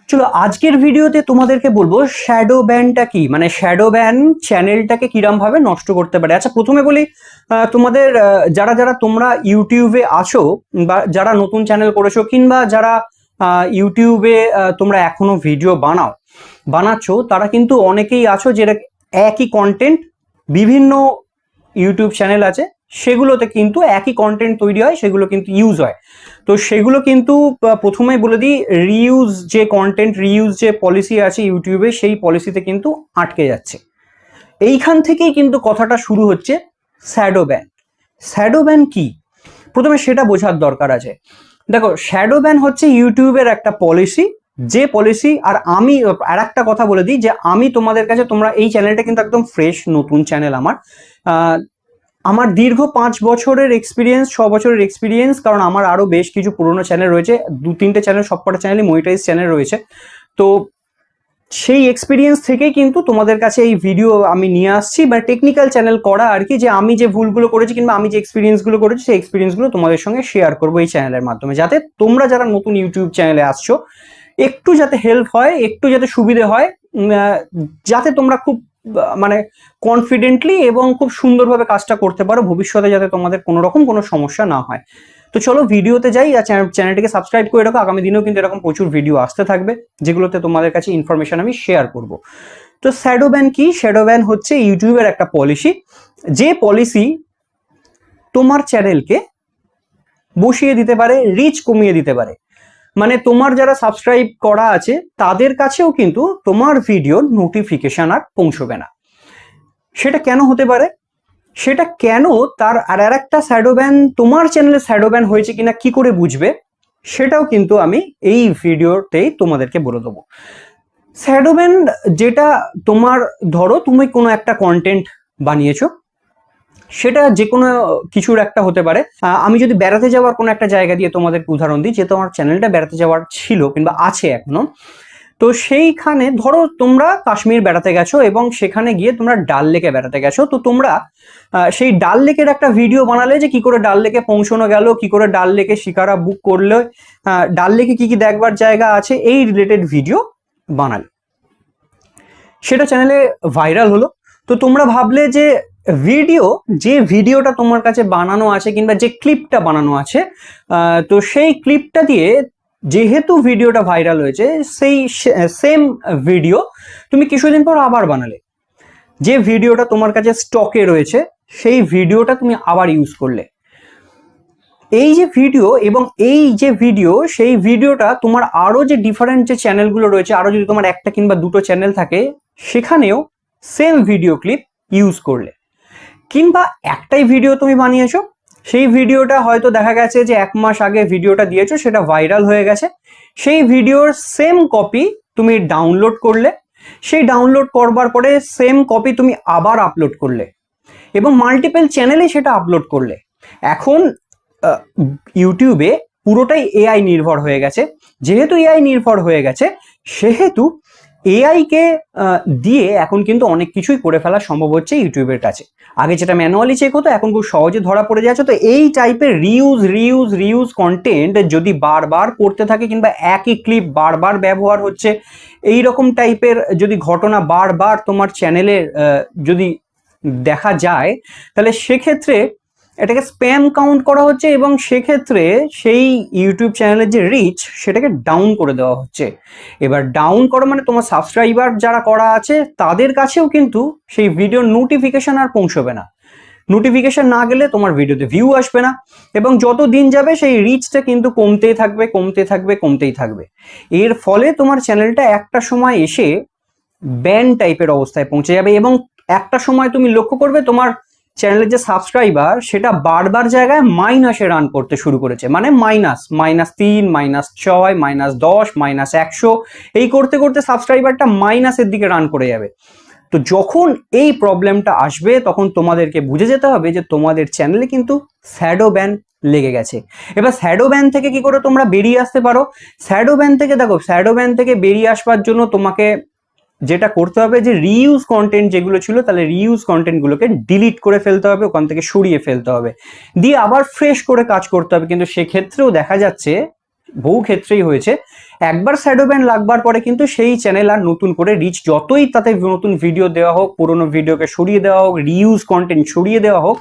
চলো আজকের ভিডিওতে তোমাদেরকে বলবো শ্যাডো ব্যানটা কি, মানে শ্যাডো ব্যান চ্যানেলটাকে কিরম ভাবে নষ্ট করতে পারে। আচ্ছা প্রথমে বলি তোমাদের যারা যারা তোমরা ইউটিউবে আছো বা যারা নতুন চ্যানেল করেছো কিংবা যারা ইউটিউবে তোমরা এখনো ভিডিও বানাচ্ছ, তারা কিন্তু অনেকেই আছো যেটা একই কন্টেন্ট বিভিন্ন ইউটিউব চ্যানেল আছে, সেগুলোতে কিন্তু একই কন্টেন্ট তৈরি হয়, সেগুলো কিন্তু ইউজ হয়। তো সেগুলো কিন্তু প্রথমেই বলে দিই, রিউজ যে পলিসি আছে ইউটিউবে, সেই পলিসিতে কিন্তু আটকে যাচ্ছে। এইখান থেকেই কিন্তু কথাটা শুরু হচ্ছে শ্যাডো ব্যান। শ্যাডো ব্যান কি প্রথমে সেটা বোঝার দরকার আছে। দেখো, শ্যাডো ব্যান হচ্ছে ইউটিউবের একটা পলিসি, যে পলিসি, আর আমি আর একটা কথা বলে দিই যে আমি তোমাদের কাছে, তোমরা এই চ্যানেলটা কিন্তু একদম ফ্রেশ নতুন চ্যানেল আমার দীর্ঘ 5 বছরের এক্সপিরিয়েন্স, 6 বছরের এক্সপিরিয়েন্স, কারণ আমার আরো বেশ কিছু পুরোনো চ্যানেল রয়েছে, 2-3টে চ্যানেল, সবকটা চ্যানেলই মনিটাইজ চ্যানেল রয়েছে। তো সেই এক্সপিরিয়েন্স থেকেই কিন্তু তোমাদের কাছে এই ভিডিও আমি নিয়ে আসছি, বা টেকনিক্যাল চ্যানেল করা আর কি, যে আমি যে ভুলগুলো করেছি কিংবা আমি যে এক্সপিরিয়েন্সগুলো করেছি, সেই এক্সপিরিয়েন্সগুলো তোমাদের সঙ্গে শেয়ার করবো এই চ্যানেলের মাধ্যমে, যাতে তোমরা যারা নতুন ইউটিউব চ্যানেলে আসছো একটু যাতে হেল্প হয়, একটু যাতে সুবিধে হয়, যাতে তোমরা খুব মানে কনফিডেন্টলি এবং খুব সুন্দরভাবে কাজটা করতে পারো, ভবিষ্যতে যাতে তোমাদের কোনো রকম কোনো সমস্যা না হয়। তো চলো ভিডিওতে যাই, আর চ্যানেলটিকে সাবস্ক্রাইব করে রাখো, আগামী দিনেও কিন্তু এরকম প্রচুর ভিডিও আসতে থাকবে যেগুলোতে তোমাদের কাছে ইনফরমেশন আমি শেয়ার করব। তো শ্যাডো ব্যান কি? শ্যাডো ব্যান হচ্ছে ইউটিউবের একটা পলিসি, যে পলিসি তোমার চ্যানেলকে বসিয়ে দিতে পারে, রিচ কমিয়ে দিতে পারে। মানে তোমার যারা সাবস্ক্রাইব করা আছে তাদের কাছেও কিন্তু তোমার ভিডিওর নোটিফিকেশন আর পৌঁছবে না। সেটা কেন হতে পারে, সেটা কেন, তার আর একটা শ্যাডো ব্যান, তোমার চ্যানেলে শ্যাডো ব্যান হয়েছে কিনা কি করে বুঝবে, সেটাও কিন্তু আমি এই ভিডিওতেই তোমাদেরকে বলে দেবো। শ্যাডো ব্যান যেটা, তোমার ধরো তুমি কোনো একটা কন্টেন্ট বানিয়েছো, সেটা যে কোনো কিছুর একটা হতে পারে। আমি যদি বেড়াতে যাওয়ার কোনো একটা জায়গা দিয়ে তোমাদেরকে উদাহরণ দিই, যে তোমার চ্যানেলটা বেড়াতে যাওয়ার ছিল কিংবা আছে এখনো, তো সেইখানে ধরো তোমরা কাশ্মীর বেড়াতে গেছো এবং সেখানে গিয়ে তোমরা ডাল লেকে বেড়াতে গেছো। তো তোমরা সেই ডাল লেকের একটা ভিডিও বানালে, যে কি করে ডাল লেকে পৌঁছানো গেল, কি করে ডাল লেকে শিকারা বুক করলে, ডাল লেকে কি কি দেখবার জায়গা আছে, এই রিলেটেড ভিডিও বানালে, সেটা চ্যানেলে ভাইরাল হলো। তো তোমরা ভাবলে যে ভিডিওটা তোমার কাছে বানানো আছে কিংবা যে ক্লিপটা বানানো আছে, তো সেই ক্লিপটা দিয়ে যেহেতু ভিডিওটা ভাইরাল হয়েছে, সেই সেম ভিডিও তুমি কিছুদিন পর আবার বানালে, যে ভিডিওটা তোমার কাছে স্টকে রয়েছে সেই ভিডিওটা তুমি আবার ইউজ করলে। এই যে ভিডিও এবং এই যে ভিডিও, সেই ভিডিওটা তোমার আরো যে ডিফারেন্ট যে চ্যানেলগুলো রয়েছে, আরো যদি তোমার একটা কিংবা দুটো চ্যানেল থাকে, সেখানেও সেম ভিডিও ক্লিপ ইউজ করলে, কিংবা একটাই ভিডিও তুমি বানিয়েছো, সেই ভিডিওটা হয়তো দেখা গেছে যে 1 মাস আগে ভিডিওটা দিয়েছো, সেটা ভাইরাল হয়ে গেছে, সেই ভিডিওর সেম কপি তুমি ডাউনলোড করলে, সেই ডাউনলোড করবার পরে সেম কপি তুমি আবার আপলোড করলে এবং মাল্টিপল চ্যানেলে সেটা আপলোড করলে। এখন ইউটিউবে পুরোটাই এআই নির্ভর হয়ে গেছে। যেহেতু এআই নির্ভর হয়ে গেছে, সেহেতু এআই কে দিয়ে এখন কিন্তু অনেক কিছুই করে ফেলা সম্ভব হচ্ছে ইউটিউবের কাছে। আগে যেটা ম্যানুয়ালি চেক হতো, এখন খুব সহজে ধরা পড়ে যাচ্ছে। তো এই টাইপের রিউজ কন্টেন্ট যদি বারবার করতে থাকে কিংবা একই ক্লিপ বারবার ব্যবহার হচ্ছে, এই রকম টাইপের যদি ঘটনা বারবার তোমার চ্যানেলে যদি দেখা যায়, তাহলে সেক্ষেত্রে এটাকে স্প্যাম কাউন্ট করা হচ্ছে এবং সেক্ষেত্রে সেই ইউটিউব চ্যানেলের যে রিচ, সেটাকে ডাউন করে দেওয়া হচ্ছে। এবার ডাউন করা মানে তোমার সাবস্ক্রাইবার যারা করা আছে তাদের কাছেও কিন্তু সেই ভিডিওর নোটিফিকেশন আর পৌঁছবে না। নোটিফিকেশন না গেলে তোমার ভিডিওতে ভিউ আসবে না, এবং যত দিন যাবে সেই রিচটা কিন্তু কমতেই থাকবে। এর ফলে তোমার চ্যানেলটা একটা সময় এসে ব্যান টাইপের অবস্থায় পৌঁছে যাবে, এবং একটা সময় তুমি লক্ষ্য করবে তোমার চ্যানেলের যে সাবস্ক্রাইবার, সেটা বারবার জায়গায় মাইনাসে রান করতে শুরু করেছে, মানে -3, -6, -10, -100, এই করতে করতে সাবস্ক্রাইবারটা মাইনাসের দিকে রান করে যাবে। তো যখন এই প্রবলেমটা আসবে, তখন তোমাদেরকে বুঝে যেতে হবে যে তোমাদের চ্যানেলে কিন্তু শ্যাডো ব্যান লেগে গেছে। এবার শ্যাডো ব্যান থেকে কি করে তোমরা বেরিয়ে আসতে পারো? শ্যাডো ব্যান থেকে বেরিয়ে আসবার জন্য তোমাকে যেটা করতে হবে, যে রিইউজ কন্টেন্ট যেগুলো ছিল, তাহলে রিইউজ কন্টেন্টগুলোকে ডিলিট করে ফেলতে হবে, ওখান থেকে সরিয়ে ফেলতে হবে, দিয়ে আবার ফ্রেশ করে কাজ করতে হবে। কিন্তু সেক্ষেত্রেও দেখা যাচ্ছে বহু ক্ষেত্রেই হয়েছে, একবার শ্যাডো ব্যান লাগবার পরে কিন্তু সেই চ্যানেল আর নতুন করে রিচ, যতই তাতে নতুন ভিডিও দেওয়া হোক, পুরোনো ভিডিওকে সরিয়ে দেওয়া হোক, রিইউজ কন্টেন্ট সরিয়ে দেওয়া হোক,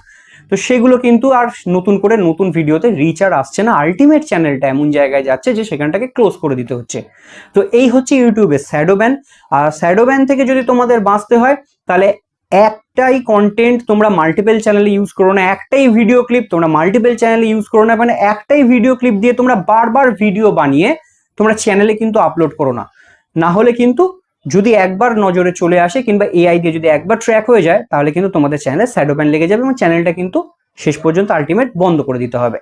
তো সেগুলো কিন্তু আর নতুন করে নতুন ভিডিওতে রিচ আর আসছে না। আলটিমেট চ্যানেলটা এমন জায়গায় যাচ্ছে যে সেখানটাকে ক্লোজ করে দিতে হচ্ছে। তো এই হচ্ছে ইউটিউবের শ্যাডো ব্যান। আর শ্যাডো ব্যান থেকে যদি তোমাদের বাঁচতে হয়, তাহলে একটাই কন্টেন্ট তোমরা মাল্টিপল চ্যানেলে ইউজ করো না, একটাই ভিডিও ক্লিপ তোমরা মাল্টিপল চ্যানেলে ইউজ করো না, মানে একটাই ভিডিও ক্লিপ দিয়ে তোমরা বারবার ভিডিও বানিয়ে তোমরা চ্যানেলে কিন্তু আপলোড করো না। না হলে কিন্তু যদি একবার নজরে চলে আসে কিংবা এআই দিয়ে যদি একবার ট্র্যাক হয়ে যায়, তাহলে কিন্তু তোমাদের চ্যানেলে শ্যাডো ব্যান লেগে যাবে এবং চ্যানেলটা কিন্তু শেষ পর্যন্ত আলটিমেট বন্ধ করে দিতে হবে।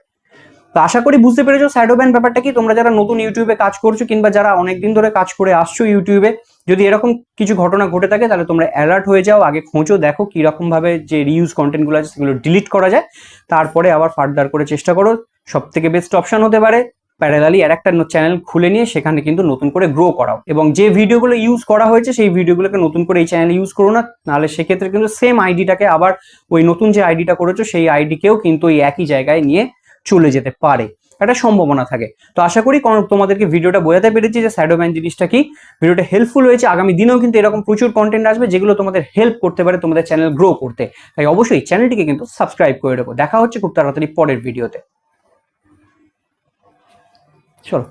তো আশা করি বুঝতে পেরেছো শ্যাডো ব্যান ব্যাপারটা কি। তোমরা যারা নতুন ইউটিউবে কাজ করছো কিংবা যারা অনেকদিন ধরে কাজ করে আসছো ইউটিউবে, যদি এরকম কিছু ঘটনা ঘটে থাকে তাহলে তোমরা অ্যালার্ট হয়ে যাও, আগে খোঁজো, দেখো কিরকম ভাবে যে রিউজ কন্টেন্টগুলো আছে সেগুলো ডিলিট করা যায়, তারপরে আবার ফার্দার করে চেষ্টা করো। সব থেকে বেস্ট অপশন হতে পারে প্যারালালি আর একটা চ্যানেল খুলে নিয়ে সেখানে কিন্তু নতুন করে গ্রো করাও, এবং যে ভিডিওগুলো ইউজ করা হয়েছে সেই ভিডিওগুলোকে নতুন করে এই চ্যানেলে ইউজ করো না, নাহলে সেক্ষেত্রে কিন্তু সেম আইডিটাকে আবার ওই নতুন যে আইডিটা করেছো সেই আইডিকেও কিন্তু ওই একই জায়গায় নিয়ে চলে যেতে পারে, একটা সম্ভাবনা থাকে। তো আশা করি তোমাদেরকে ভিডিওটা বোঝাতে পেরেছি যে শ্যাডো ব্যান জিনিসটা কি। ভিডিওটা হেল্পফুল হয়েছে। আগামী দিনেও কিন্তু এরকম প্রচুর কন্টেন্ট আসবে যেগুলো তোমাদের হেল্প করতে পারে তোমাদের চ্যানেল গ্রো করতে। তাই অবশ্যই চ্যানেলটিকে কিন্তু সাবস্ক্রাইব করে দেবো। দেখা হচ্ছে খুব তাড়াতাড়ি পরের ভিডিওতে। চলো।